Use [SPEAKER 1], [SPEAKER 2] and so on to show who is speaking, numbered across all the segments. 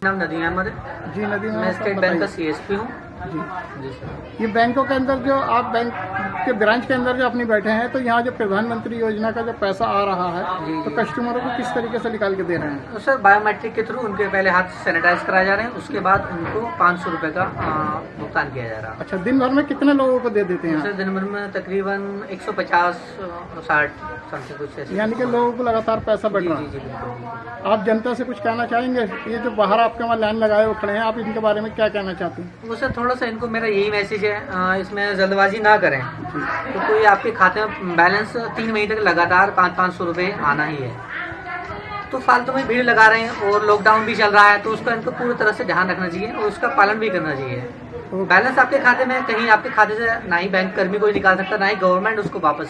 [SPEAKER 1] नाम नदीम अहमद है
[SPEAKER 2] जी नदीम,
[SPEAKER 1] मैं स्टेट बैंक का CSP हूँ
[SPEAKER 2] जी।
[SPEAKER 1] जी सर।
[SPEAKER 2] ये बैंकों के अंदर जो आप बैंक के ब्रांच के अंदर जो अपनी बैठे हैं, तो यहाँ जो प्रधानमंत्री योजना का जो पैसा आ रहा है
[SPEAKER 1] जी,
[SPEAKER 2] तो
[SPEAKER 1] जी।
[SPEAKER 2] कस्टमरों को किस तरीके से निकाल के दे रहे हैं?
[SPEAKER 1] तो सर बायोमेट्रिक के थ्रू उनके पहले हाथ सैनिटाइज कराए जा रहे हैं, उसके बाद उनको 500 रुपये का भुगतान किया जा रहा है।
[SPEAKER 2] अच्छा, दिन भर में कितने लोगों को दे देते हैं?
[SPEAKER 1] सर दिन भर में तकरीबन 150-60 समथिंग कुछ ऐसे।
[SPEAKER 2] यानी कि लोगों को लगातार पैसा बढ़
[SPEAKER 1] जी
[SPEAKER 2] रहा
[SPEAKER 1] जी
[SPEAKER 2] है।
[SPEAKER 1] जी बिल्कुल।
[SPEAKER 2] आप जनता से कुछ कहना चाहेंगे? ये जो बाहर आपके वहाँ लाइन लगाए हुए खड़े हैं, आप इनके बारे में क्या कहना चाहते हैं?
[SPEAKER 1] वो सर थोड़ा सा इनको मेरा यही मैसेज है, इसमें जल्दबाजी ना करें। तो कोई आपके खाते में बैलेंस 3 महीने तक लगातार 500 रुपये आना ही है, तो फालतू में भीड़ लगा रहे हैं और लॉकडाउन भी चल रहा है, तो उसका इनको पूरी तरह से ध्यान रखना चाहिए और उसका पालन भी करना चाहिए। बैलेंस आपके खाते में कहीं आपके खाते से ना ही बैंक कर्मी कोई निकाल सकता, ना ही गवर्नमेंट उसको वापस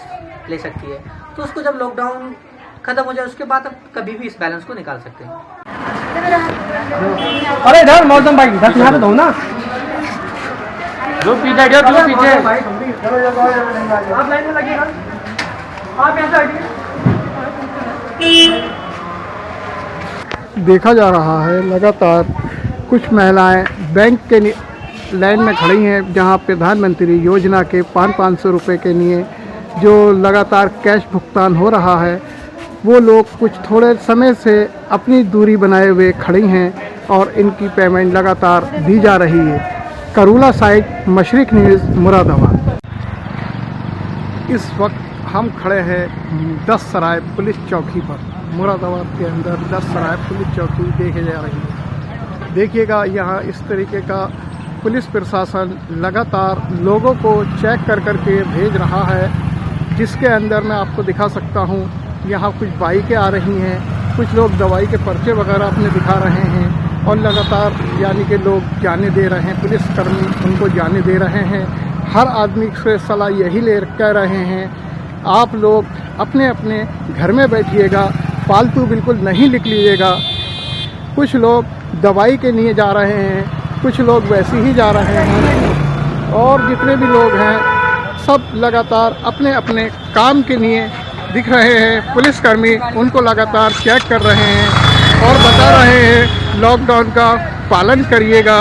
[SPEAKER 1] ले सकती है। तो उसको जब लॉकडाउन खत्म हो जाए उसके बाद आप कभी भी इस बैलेंस को निकाल सकते हैं।
[SPEAKER 3] अरे इधर मौसम भाई इधर यहाँ पे दो ना, जो पीछे जो पीछे आप लाइन में लगिएगा, आप ऐसा
[SPEAKER 2] देखा जा रहा है लगातार कुछ महिलाएं बैंक के लाइन में खड़ी हैं, जहां प्रधानमंत्री योजना के 500 रुपये के लिए जो लगातार कैश भुगतान हो रहा है, वो लोग कुछ थोड़े समय से अपनी दूरी बनाए हुए खड़ी हैं और इनकी पेमेंट लगातार दी जा रही है। करूला साइड, मशरिक न्यूज़, मुरादाबाद। इस वक्त हम खड़े हैं 10 सराय पुलिस चौकी पर। मुरादाबाद के अंदर 10 सराय पुलिस चौकी देखी जा रही है। देखिएगा यहाँ इस तरीके का पुलिस प्रशासन लगातार लोगों को चेक कर के भेज रहा है, जिसके अंदर मैं आपको दिखा सकता हूँ। यहाँ कुछ बाइकें आ रही हैं, कुछ लोग दवाई के पर्चे वगैरह अपने दिखा रहे हैं और लगातार यानी कि लोग जाने दे रहे हैं, पुलिसकर्मी उनको जाने दे रहे हैं। हर आदमी से सलाह यही कह रहे हैं, आप लोग अपने अपने घर में बैठिएगा, फालतू बिल्कुल नहीं निकलिएगा। कुछ लोग दवाई के लिए जा रहे हैं, कुछ लोग वैसे ही जा रहे हैं और जितने भी लोग हैं सब लगातार अपने अपने काम के लिए दिख रहे हैं। पुलिसकर्मी उनको लगातार चेक कर रहे हैं और बता रहे हैं लॉकडाउन का पालन करिएगा।